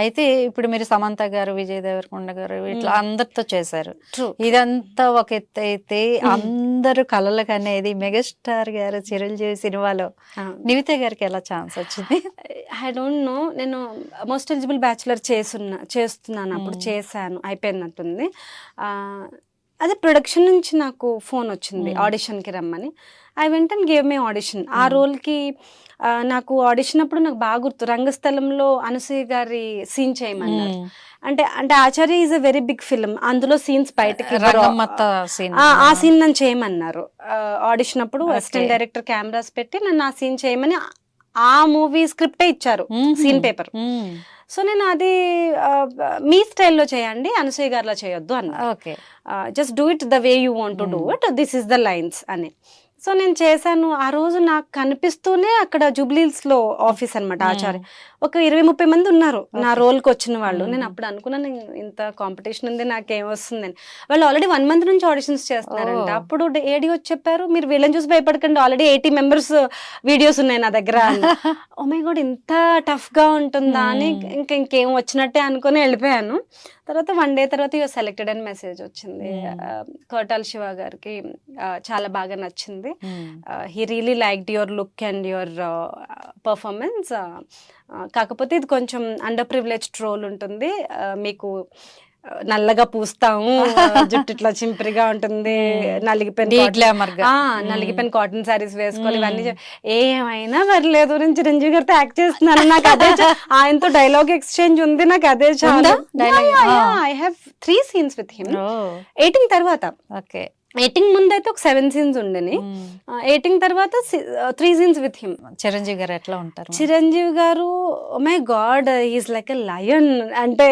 అయితే ఇప్పుడు మీరు సమంత గారు, విజయ్ దేవరకొండ గారు ఇట్లా అందరితో చేశారు. ట్రూ. ఇదంతా ఒక ఎత్తు అయితే అందరూ కలలకు అనేది మెగాస్టార్ గారు చిరంజీవి సినిమాలో నివిత గారికి ఎలా ఛాన్స్ వచ్చింది? I don't no. నేను మోస్ట్ ఎలిజిబుల్ బ్యాచులర్ చేస్తున్నాను, అప్పుడు చేశాను, అయిపోయినట్టుంది. అదే ప్రొడక్షన్ నుంచి నాకు ఫోన్ వచ్చింది ఆడిషన్కి రమ్మని. I went and gave my audition. ఆ రోల్కి నాకు ఆడిషన్ అప్పుడు నాకు బాగా గుర్తు, రంగస్థలంలో అనసూయ గారి సీన్ చేయమన్నారు. అంటే Acharya is a very big film, అందులో సీన్స్ బయటకి ఆ సీన్ నన్ను చేయమన్నారు. ఆడిషన్ అప్పుడు అసిస్టెంట్ డైరెక్టర్ కెమెరాస్ పెట్టి నన్ను ఆ సీన్ చేయమని ఆ మూవీ స్క్రిప్టే ఇచ్చారు, సీన్ పేపర్. సో నేను అది మీ స్టైల్లో చేయండి, అనసూయ గారిలో చేయొద్దు అన్నారు. Just do it the way you want to do it, this is the lines అని. సో నేను చేశాను. ఆ రోజు నాకు కనిపిస్తూనే అక్కడ జూబ్లీహిల్స్లో ఆఫీస్ అనమాట ఆచార్య, ఒక 20-30 మంది ఉన్నారు నా రోల్కి వచ్చిన వాళ్ళు. నేను అప్పుడు అనుకున్నాను ఇంత కాంపిటీషన్ ఉంది నాకేం వస్తుందని. వాళ్ళు ఆల్రెడీ 1 month నుంచి ఆడిషన్స్ చేస్తున్నారంట. అప్పుడు ఏడి వచ్చి చెప్పారు, మీరు వీళ్ళని చూసి భయపడకండి, ఆల్రెడీ 80 members వీడియోస్ ఉన్నాయి నా దగ్గర. ఓ మై గాడ్, ఇంత టఫ్గా ఉంటుందా అని ఇంకేం వచ్చినట్టే అనుకుని వెళ్ళిపోయాను. తర్వాత 1 day తర్వాత యూఆర్ సెలెక్టెడ్ అని మెసేజ్ వచ్చింది. కోటాల శివ గారికి చాలా బాగా నచ్చింది. He really liked your look and your performance. కాకపోతే ఇది కొంచెం అండర్ ప్రివిలేజ్డ్ రోల్ ఉంటుంది, మీకు నల్లగా పూస్తాము, జుట్టు ఇట్లా చింపిరిగా ఉంటుంది, నలిగిపోయిన కాటన్ సారీస్ వేసుకోవాలి, ఇవన్నీ ఏమైనా పర్లేదు, నేను చిరంజీవి గారితో యాక్ట్ చేస్తున్నాను, నాకు అదే ఆయనతో డైలాగ్ ఎక్స్చేంజ్ ఉంది, నాకు అదే చాలా. I have 3 scenes with him. 18 తర్వాత, 18 ముందు అయితే ఒక 7 scenes ఉండని, 18 తర్వాత 3 scenes విత్ హిమ్. చిరంజీవి గారు ఎట్లా ఉంటారు? చిరంజీవి గారు oh my God, is like a lion. అంటే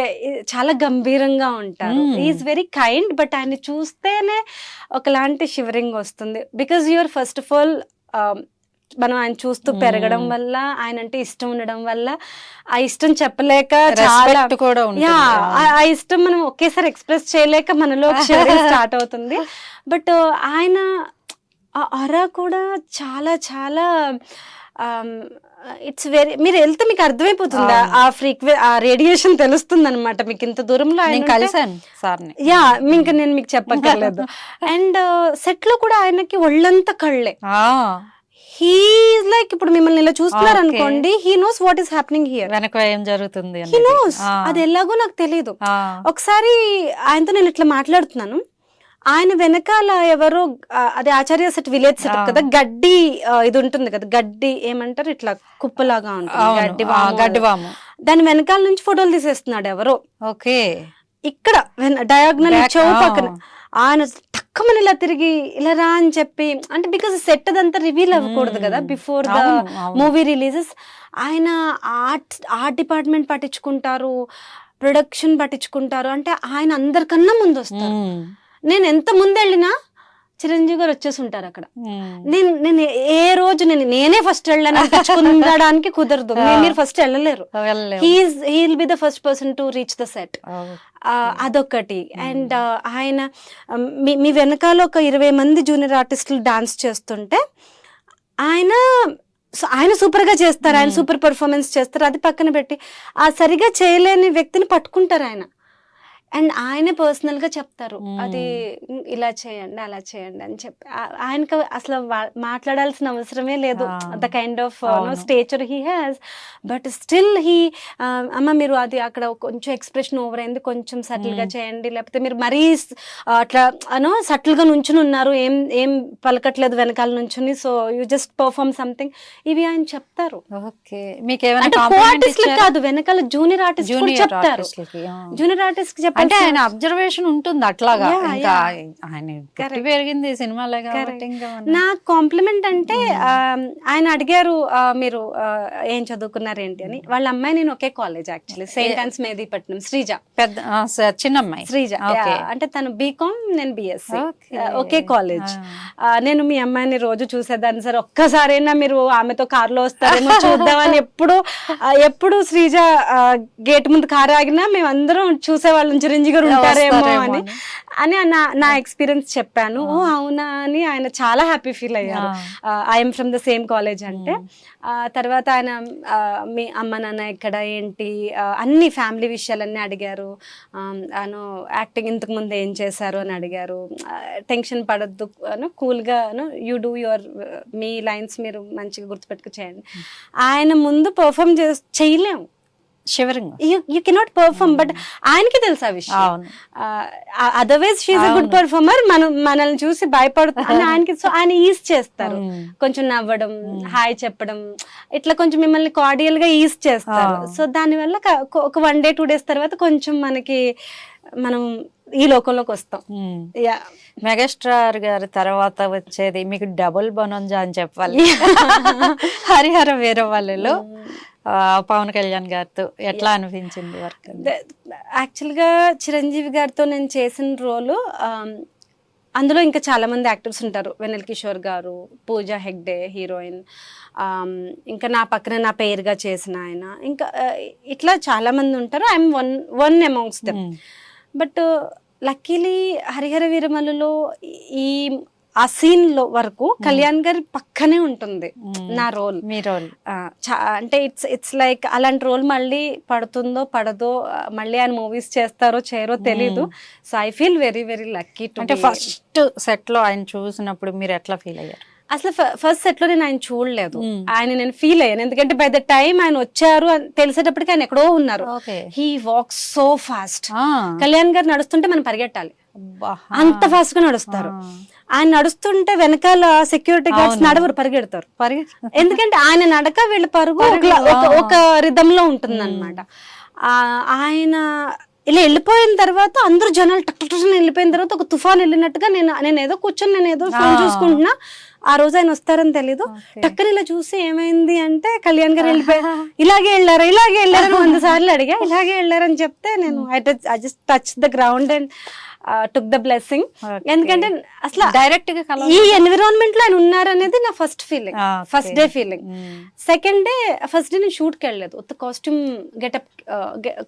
చాలా గంభీరంగా ఉంటారు. ఈజ్ వెరీ కైండ్, బట్ ఆయన చూస్తేనే ఒకలాంటి షివరింగ్ వస్తుంది. Because you are first of all మనం ఆయన చూస్తూ పెరగడం వల్ల, ఆయన అంటే ఇష్టం ఉండడం వల్ల, ఆ ఇష్టం చెప్పలేక చాలా ఆ ఇష్టం మనం ఒకేసారి ఎక్స్ప్రెస్ చేయలేక మనలో స్టార్ట్ అవుతుంది. బట్ ఆయన ఆ అరా కూడా చాలా చాలా ఇట్స్ వెరీ, మీరు వెళ్తే మీకు అర్థమైపోతుంది ఆ రేడియేషన్ తెలుస్తుంది అనమాట మీకు. ఇంత దూరంలో ఇంకా నేను మీకు చెప్పక్కర్లేదు. అండ్ సెట్ లో కూడా ఆయనకి ఒళ్ళంతా కళ్ళే. హీస్ లైక్, ఇప్పుడు మిమ్మల్ని ఇలా చూస్తున్నారు అనుకోండి, he knows what is happening here, వెనక ఏం జరుగుతుంది, హీ నోస్. అది ఎలాగో నాకు తెలియదు. ఒకసారి ఆయనతో నేను ఇట్లా మాట్లాడుతున్నాను, ఆయన వెనకాల ఎవరో, అదే ఆచార్య సెట్ విలేజ్ సెట్ కదా, గడ్డి ఇది ఉంటుంది కదా, గడ్డి ఏమంటారు, ఇట్లా కుప్పలాగా ఉంటుంది, గడ్డివాము, దాని వెనకాల నుంచి ఫోటోలు తీసేస్తున్నాడు ఎవరో. ఇక్కడ డయాగ్నల్ చెవు పక్కన ఆయన తక్కువ ఇలా తిరిగి ఇలా రా అని చెప్పి, అంటే బికాస్ సెట్ అదంతా రివీల్ అవ్వకూడదు కదా బిఫోర్ ద మూవీ రిలీజెస్. ఆయన ఆర్ట్ డిపార్ట్మెంట్ పట్టించుకుంటారు, ప్రొడక్షన్ పట్టించుకుంటారు, అంటే ఆయన అందరికన్నా ముందు వస్తారు. నేను ఎంత ముందు వెళ్ళినా చిరంజీవి గారు వచ్చేసి ఉంటారు అక్కడ. నేను ఏ రోజు నేనే ఫస్ట్ వెళ్ళాను అనిపించుకుందానికి కుదరదు, మీరు ఫస్ట్ వెళ్ళలేరు. He will be the first person to reach the set. అదొకటి. అండ్ ఆయన మీ వెనకాల ఒక 20 మంది జూనియర్ ఆర్టిస్టులు డాన్స్ చేస్తుంటే ఆయన సూపర్ గా చేస్తారు, ఆయన సూపర్ పర్ఫార్మెన్స్ చేస్తారు. అది పక్కన పెట్టి ఆ సరిగా చేయలేని వ్యక్తిని పట్టుకుంటారు ఆయన. అండ్ ఆయనే పర్సనల్ గా చెప్తారు, అది ఇలా చేయండి అలా చేయండి అని చెప్పి. ఆయనకు అసలు మాట్లాడాల్సిన అవసరమే లేదు, the kind of stature he has. But still he, అమ్మ మీరు అది అక్కడ కొంచెం ఎక్స్ప్రెషన్ ఓవర్ అయింది, కొంచెం సటిల్ గా చేయండి, లేకపోతే మీరు మరీ అట్లా సటిల్ గా నుంచుని ఉన్నారు, ఏం పలకట్లేదు వెనకాల నుంచుని, so you just perform something, ఇవి ఆయన చెప్తారు. కాదు, వెనకాల జూనియర్ ఆర్టిస్ట్ చెప్తారు. జూనియర్ ఆర్టిస్ట్ అంటే ఆయన అబ్జర్వేషన్ ఉంటుంది అట్లాగా. ఆయన పెరిగింది సినిమాలో కాబట్టి. నా కాంప్లిమెంట్ అంటే ఆయన అడిగారు, మీరు ఏం చదువుకున్నారు ఏంటి అని. వాళ్ళ అమ్మాయి నేను ఒకే college, actually saint Ann's Mehdipatnam, Sreeja, పెద్ద చిన్న అమ్మాయి శ్రీజ. అంటే తను బీకామ్, నేను బిఎస్సి, ఒకే కాలేజ్. నేను మీ అమ్మాయిని రోజు చూసేదాన్ని సార్, ఒక్కసారైనా మీరు ఆమెతో కారులో వస్తారేమో చూద్దామని ఎప్పుడు శ్రీజ గేట్ ముందు కారు ఆగినా మేమందరం చూసేవాళ్ళం. చిరంజీవి గారు ఉంటారేమో వస్తారేమో అని అని నా ఎక్స్పీరియన్స్ చెప్పాను. ఓ అవునా అని ఆయన చాలా హ్యాపీ ఫీల్ అయ్యారు. I'm from the same college అంటే. తర్వాత ఆయన మీ అమ్మ నాన్న ఎక్కడ ఏంటి అన్ని ఫ్యామిలీ విషయాలన్నీ అడిగారు. అను యాక్టింగ్ ఇంతకు ముందు ఏం చేశారు అని అడిగారు. టెన్షన్ పడద్దు కూల్గా యూ డూ యువర్ మీ లైన్స్ మీరు మంచిగా గుర్తుపెట్టుకు చేయండి. ఆయన ముందు పర్ఫామ్ చేయలేము, shivering you cannot perform. But ఆయనకి తెలుసు ఆ విషయం. Otherwise she's a good performer. మనల్ని చూసి భయపడుతుంది ఆయనకి. సో ఆయన ఈజ్ చేస్తారు, కొంచెం నవ్వడం, హాయ్ చెప్పడం, ఇట్లా కొంచెం మిమ్మల్ని కార్డియల్ గా ఈజ్ చేస్తారు. సో దానివల్ల ఒక 1 day 2 days తర్వాత కొంచెం మనం ఈ లోకంలోకి వస్తాం. మెగాస్టార్ గారి తర్వాత వచ్చేది మీకు డబుల్ బొనంజా అని చెప్పాలి. హరిహర వీరమల్లులో పవన్ కళ్యాణ్ గారితో ఎట్లా అనిపించింది వర్క్? యాక్చువల్గా చిరంజీవి గారితో నేను చేసిన రోలు, అందులో ఇంకా చాలా మంది యాక్టర్స్ ఉంటారు. వెన్నెల కిషోర్ గారు, పూజా హెగ్డే హీరోయిన్, ఇంకా నా పక్కన నా పేరుగా చేసిన ఆయన, ఇంకా ఇట్లా చాలా మంది ఉంటారు. I'm one amongst them. But luckily Harihara వీరమల్లులో ఆ సీన్ లో వరకు కళ్యాణ్ గారి పక్కనే ఉంటుంది నా రోల్. మీ రోల్ అంటే ఇట్స్ లైక్ అలాంటి రోల్ మళ్ళీ పడుతుందో పడదో, మళ్ళీ ఆయన మూవీస్ చేస్తారో చేయరో తెలీదు. So I feel very very lucky to. అంటే ఫస్ట్ సెట్ లో ఆయన చూసినప్పుడు మీరు ఎట్లా ఫీల్ అయ్యారు? అసలు ఫస్ట్ సెట్ లో నేను ఆయన చూడలేదు. నేను ఫీల్ అయ్యాను, ఎందుకంటే బై ద టైం ఆయన వచ్చారు అని తెలిసేటప్పటికి ఆయన ఎక్కడో ఉన్నారు. He walks so fast. Kalyan గారు నడుస్తుంటే మనం పరిగెట్టాలి, అంత ఫాస్ట్ గా నడుస్తారు. ఆయన నడుస్తుంటే వెనకాల సెక్యూరిటీ గార్డ్స్ నడవరు, పరిగెడతారు. ఎందుకంటే ఆయన నడక వీళ్ళ పరుగు ఒక రిధమ్ లో ఉంటుంది అనమాట. ఆయన ఇలా వెళ్ళిపోయిన తర్వాత అందరూ జనాలు టక్ వెళ్ళిపోయిన తర్వాత ఒక తుఫాన్ వెళ్ళినట్టుగా నేను ఏదో కూర్చొని నేను ఏదో ఫోన్ చూసుకుంటున్నా. ఆ రోజు ఆయన వస్తారని తెలీదు. టక్కన ఇలా చూసి ఏమైంది అంటే కళ్యాణ్ గారు వెళ్ళిపోయా, ఇలాగే వెళ్ళారని 100 సార్లు అడిగా. ఇలాగే వెళ్ళారని చెప్తే నేను I just touch the ground and took the blessing. ఎందుకంటే అసలు డైరెక్ట్ గా ఈ ఎన్విరాన్మెంట్ లో ఆయన ఉన్నారనేది నా first feeling, first day feeling. Second day, first day నేను షూట్ కి వెళ్ళలేదు,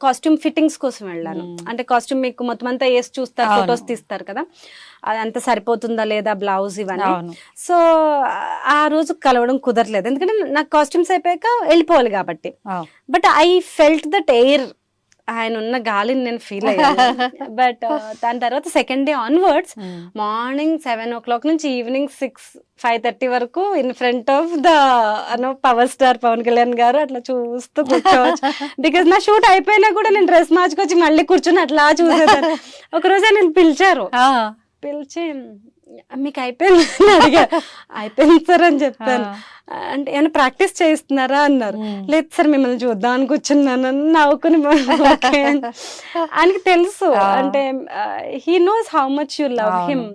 కాస్ట్యూమ్ ఫిట్టింగ్స్ కోసం వెళ్ళాను. అంటే కాస్ట్యూమ్ మీకు మొత్తం అంతా వేసి చూస్తారు, ఫొటోస్ తీస్తారు కదా, అదంతా సరిపోతుందా లేదా బ్లౌజ్ ఇవన్నీ. సో ఆ రోజు కలవడం కుదరలేదు, ఎందుకంటే నాకు కాస్ట్యూమ్స్ అయిపోయాక వెళ్ళిపోవాలి కాబట్టి. But I felt that air, ఆయన ఉన్న గాలిని నేను ఫీల్ అయ్యాను. బట్ దాని తర్వాత second day onwards morning 7 o'clock నుంచి ఈవినింగ్ 5:30 వరకు in front of the power star Pavan Kalyan గారు అట్లా చూస్తూ కూర్చోవచ్చు. బికాస్ నా షూట్ అయిపోయినా కూడా నేను డ్రెస్ మార్చుకొచ్చి మళ్ళీ కూర్చొని అట్లా చూసేదాన్ని. ఒకరోజు ఆయన పిలిచి మీకు అయిపోయింది అడిగా. అయిపోయింది సార్ అని చెప్పాను. అంటే ఏమైనా ప్రాక్టీస్ చేయిస్తున్నారా అన్నారు. లేదు సార్ మిమ్మల్ని చూద్దాం అని కూర్చున్నాను నవ్వుకుని. ఆయనకి తెలుసు, అంటే he knows how much you love him.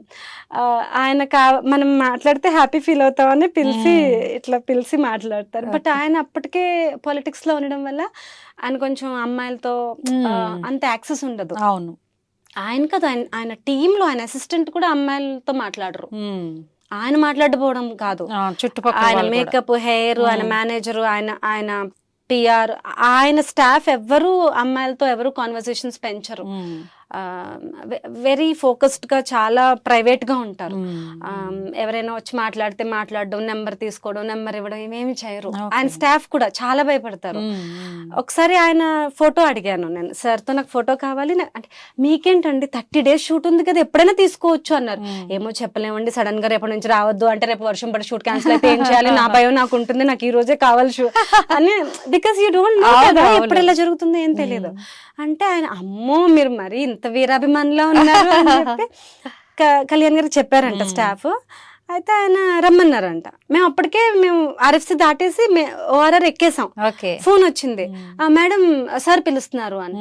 ఆయన మనం మాట్లాడితే హ్యాపీ ఫీల్ అవుతామని పిలిచి మాట్లాడతారు. బట్ ఆయన అప్పటికే పాలిటిక్స్ లో ఉండడం వల్ల ఆయన కొంచెం అమ్మాయిలతో అంత యాక్సెస్ ఉండదు. అవును, ఆయన కదా ఆయన టీంలో ఆయన అసిస్టెంట్ కూడా అమ్మాయిలతో మాట్లాడరు. ఆయన మాట్లాడకపోవడం కాదు, చుట్టుపక్కల ఆయన మేకప్, హెయిర్, ఆయన మేనేజర్, ఆయన పిఆర్, ఆయన స్టాఫ్ ఎవ్వరు అమ్మాయిలతో ఎవరు కాన్వర్సేషన్స్ పెంచరు. వెరీ ఫోకస్డ్ గా, చాలా ప్రైవేట్ గా ఉంటారు. ఎవరైనా వచ్చి మాట్లాడితే మాట్లాడడం, నెంబర్ తీసుకోవడం, నెంబర్ ఇవ్వడం ఇవేమి చేయరు. ఆయన స్టాఫ్ కూడా చాలా భయపడతారు. ఒకసారి ఆయన ఫోటో అడిగాను నేను, సార్ తో నాకు ఫోటో కావాలి అంటే, మీకేంటండి 30 days షూట్ ఉంది కదా ఎప్పుడైనా తీసుకోవచ్చు అన్నారు. ఏమో చెప్పలేమండి, సడన్ గా రేపటి నుంచి రావద్దు అంటే రేపు వర్షం పడి షూట్ క్యాన్సిల్ అయితే ఏం చేయాలి, నా భయం నాకు ఉంటుంది, నాకు ఈ రోజే కావాలి షూట్ అని. బికాస్ యూ డోంట్ నో కదా ఎప్పుడు ఎలా జరుగుతుందో ఏం తెలియదు. అంటే ఆయన అమ్మో మీరు మరి ఇంత వీరాభిమానిలా ఉన్నారు అని చెప్పి కళ్యాణ్ గారికి చెప్పారంట స్టాఫ్. అయితే ఆయన రమ్మన్నారంట. మేము RFC దాటేసి ORR ఎక్కేసాం. ఫోన్ వచ్చింది, మేడం సార్ పిలుస్తున్నారు అని.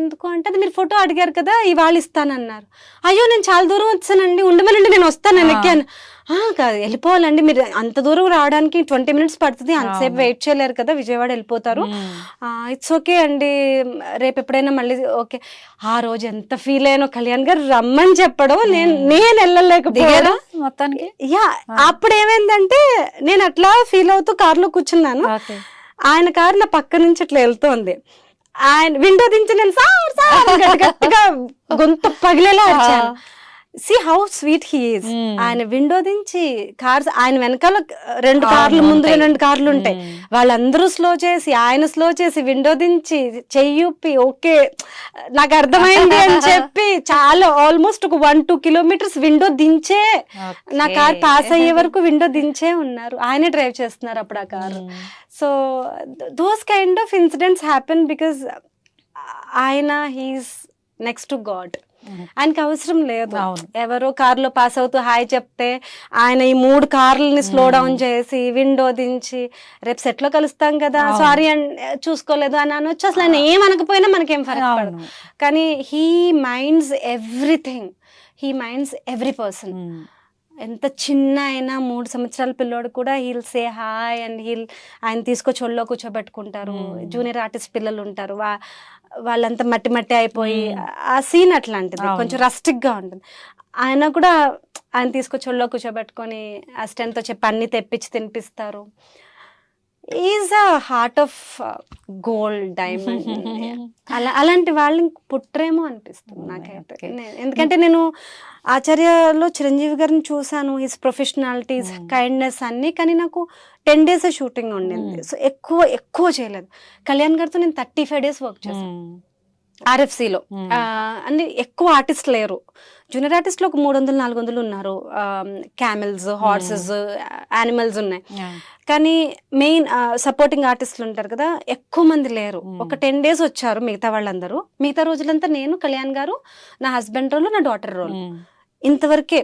ఎందుకు అంటే, అది మీరు ఫోటో అడిగారు కదా ఇవాళ ఇస్తానన్నారు. అయ్యో నేను చాలా దూరం వచ్చానండి, ఉండమనండి నేను వస్తాను, నేను ఎక్కాను. కాదు వెళ్ళిపోవాలండి, మీరు అంత దూరం రావడానికి 20 minutes పడుతుంది, అంతసేపు వెయిట్ చేయలేరు కదా, విజయవాడ వెళ్ళిపోతారు. ఇట్స్ ఓకే అండి, రేపు ఎప్పుడైనా మళ్ళీ ఓకే. ఆ రోజు ఎంత ఫీల్ అయ్యానో, కళ్యాణ్ గారు రమ్మని చెప్పడం, నేను వెళ్ళలేకపోయాను మొత్తానికి. అప్పుడు ఏమైందంటే, నేను అట్లా ఫీల్ అవుతూ కార్లో కూర్చున్నాను, ఆయన కారు నా పక్క నుంచి అట్లా వెళ్తోంది. ఆయన విండో దించి నేను సార్ సార్ అని గట్టిగా గొంతు పగిలేలా వచ్చాను. See how sweet he is. ఆయన విండో దించి కార్స్, ఆయన వెనకాల 2 కార్లు ముందు 2 కార్లు ఉంటాయి, వాళ్ళందరూ స్లో చేసి ఆయన స్లో చేసి విండో దించి చెయ్యూపి ఓకే నాకు అర్థమైంది అని చెప్పి చాలా ఆల్మోస్ట్ ఒక 1-2 కిలోమీటర్స్ విండో దించే నా కార్ పాస్ అయ్యే వరకు విండో దించే ఉన్నారు. ఆయనే డ్రైవ్ చేస్తున్నారు అప్పుడు ఆ car. So those kind of incidents happen because ఆయన హీస్ నెక్స్ట్ టు గాడ్. ఆయనకి అవసరం లేదు ఎవరో కార్లో పాస్ అవుతూ హాయ్ చెప్తే ఆయన ఈ 3 కార్లని స్లో డౌన్ చేసి విండో దించి రేపు సెట్ లో కలుస్తాం కదా సారీ అని చూసుకోలేదు అని అనొచ్చు. అసలు ఆయన ఏమనకపోయినా మనకేం ఫరక్ పడదు. కానీ he minds everything, he minds every person. ఎంత చిన్న అయినా 3 సంవత్సరాల పిల్లోడు కూడా హీల్ సే హాయ్ అండ్ ఆయన తీసుకొచ్చి ఒళ్ళో కూర్చోబెట్టుకుంటారు. జూనియర్ ఆర్టిస్ట్ పిల్లలు ఉంటారు, వాళ్ళంతా మట్టి మట్టి అయిపోయి ఆ సీన్ అట్లాంటిది కొంచెం రస్టిక్ గా ఉంటుంది. ఆయన కూడా ఆయన తీసుకొచ్చి ఒళ్ళో కూర్చోబెట్టుకొని అసిస్టెంట్ తో చెప్పి అన్ని తెప్పించి తినిపిస్తారు. Is a heart of gold diamond. అలాంటి వాళ్ళని పుట్టరేమో అనిపిస్తుంది నాకైతే. ఎందుకంటే నేను ఆచార్యలో చిరంజీవి గారిని చూసాను, హిస్ ప్రొఫెషనాలిటీస్, కైండ్నెస్ అన్ని. కానీ నాకు 10 days షూటింగ్ ఉండింది, సో ఎక్కువ చేయలేదు. కళ్యాణ్ గారితో నేను 35 days వర్క్ చేశాను RFCలో. అన్ని ఎక్కువ ఆర్టిస్ట్ లేరు, జూనియర్ ఆర్టిస్ట్లో ఒక 300-400 ఉన్నారు. క్యామెల్స్, హార్సెస్, యానిమల్స్ ఉన్నాయి. కానీ మెయిన్ సపోర్టింగ్ ఆర్టిస్టులు ఉంటారు కదా, ఎక్కువ మంది లేరు. ఒక 10 days వచ్చారు మిగతా వాళ్ళందరూ. మిగతా రోజులంతా నేను, కళ్యాణ్ గారు, నా హస్బెండ్ రోల్, నా డాటర్ రోల్, ఇంతవరకే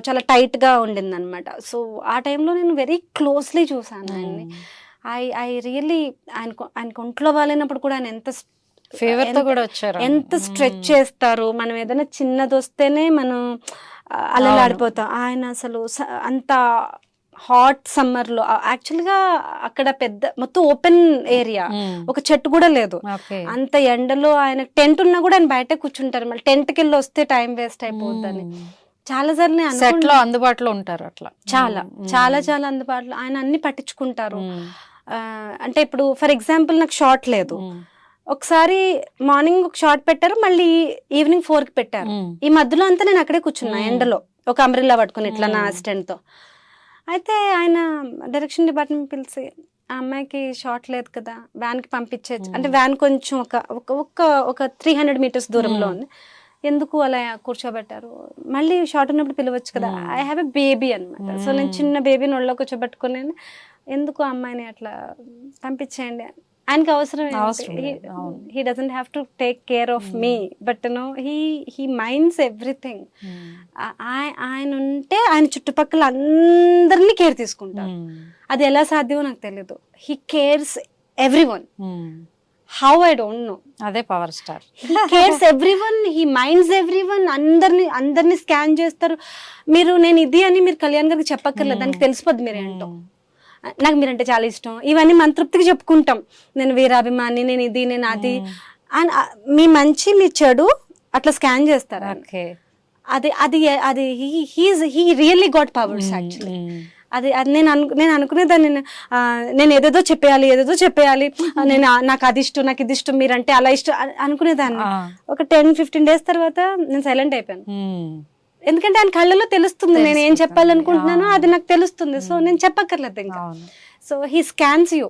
చాలా టైట్ గా ఉండింది అనమాట. సో ఆ టైంలో నేను వెరీ క్లోజ్లీ చూసాను ఆయన్ని. ఐ రియల్లీ ఆయనకు ఒంట్లో బాగాలేనప్పుడు కూడా ఆయన ఎంత స్ట్రెచ్ చేస్తారు. మనం ఏదైనా చిన్నది వస్తేనే మనం అలలాడిపోతాం. ఆయన అసలు అంత హాట్ సమ్మర్ లో యాక్చువల్ గా అక్కడ మొత్తం ఓపెన్ ఏరియా, ఒక చెట్టు కూడా లేదు. అంత ఎండలో ఆయన టెంట్ ఉన్నా కూడా ఆయన బయట కూర్చుంటారు. మళ్ళీ టెంట్కి వెళ్ళి వస్తే టైం వేస్ట్ అయిపోద్దని చాలా సార్లు అందుబాటులో ఉంటారు. అట్లా చాలా అందుబాటులో ఆయన అన్ని పట్టించుకుంటారు. అంటే ఇప్పుడు ఫర్ ఎగ్జాంపుల్ నాకు షార్ట్ లేదు, ఒకసారి మార్నింగ్ ఒక షార్ట్ పెట్టారు, మళ్ళీ ఈవినింగ్ 4కి పెట్టారు. ఈ మధ్యలో అంతా నేను అక్కడే కూర్చున్నా ఎండలో, ఒక అంబ్రెల్లా పట్టుకుని ఇట్లా నా అసిస్టెంట్ తో. అయితే ఆయన డైరెక్షన్ డిపార్ట్మెంట్ పిలిచి, ఆ అమ్మాయికి షార్ట్ లేదు కదా, వ్యాన్ కి పంపించేచ్చు అంటే, వ్యాన్ కొంచెం ఒక 300 meters దూరంలో ఉంది, ఎందుకు అలా కూర్చోబెట్టారు, మళ్ళీ షార్ట్ ఉన్నప్పుడు పిలవచ్చు కదా, ఐ హ్యావ్ ఎ బేబీ అనమాట. సో నేను చిన్న బేబీని ఒళ్ళో కూర్చోబెట్టుకుని, ఎందుకు ఆ అమ్మాయిని అట్లా పంపించేయండి, ఆయనకి అవసరం, he doesn't have to take care of me, but no he minds everything. ఆయన ఉంటే ఆయన చుట్టుపక్కల అందరినీ కేర్ తీసుకుంటారు. అది ఎలా సాధ్యమో నాకు తెలియదు. He cares everyone. How I don't know. అదే power star. He cares everyone, he minds everyone. అందరినీ స్కాన్ చేస్తారు. నేను ఇది అని మీరు కళ్యాణ్ గారికి చెప్పక్కర్లేదు, దానికి తెలిసిపోద్ది మీరేంటో. నాకు మీరంటే చాలా ఇష్టం, ఇవన్నీ మన తృప్తికి చెప్పుకుంటాం. నేను వీరాభిమాని, నేను ఇది, నేను అది, మీ మంచి మీ చెడు అట్లా స్కాన్ చేస్తారు. అది he really got powers actually. అది నేను అనుకునేదాన్ని, నేను ఏదేదో చెప్పేయాలి, నాకు అది ఇష్టం, నాకు ఇది ఇష్టం, మీరంటే అలా ఇష్టం అనుకునేదాన్ని. ఒక 10-15 days తర్వాత నేను సైలెంట్ అయిపోయాను. ఎందుకంటే ఆయన కళ్ళలో తెలుస్తుంది నేను ఏం చెప్పాలనుకుంటున్నానో, అది నాకు తెలుస్తుంది. సో నేను చెప్పక్కర్లేదు ఇంకా. So he scans you.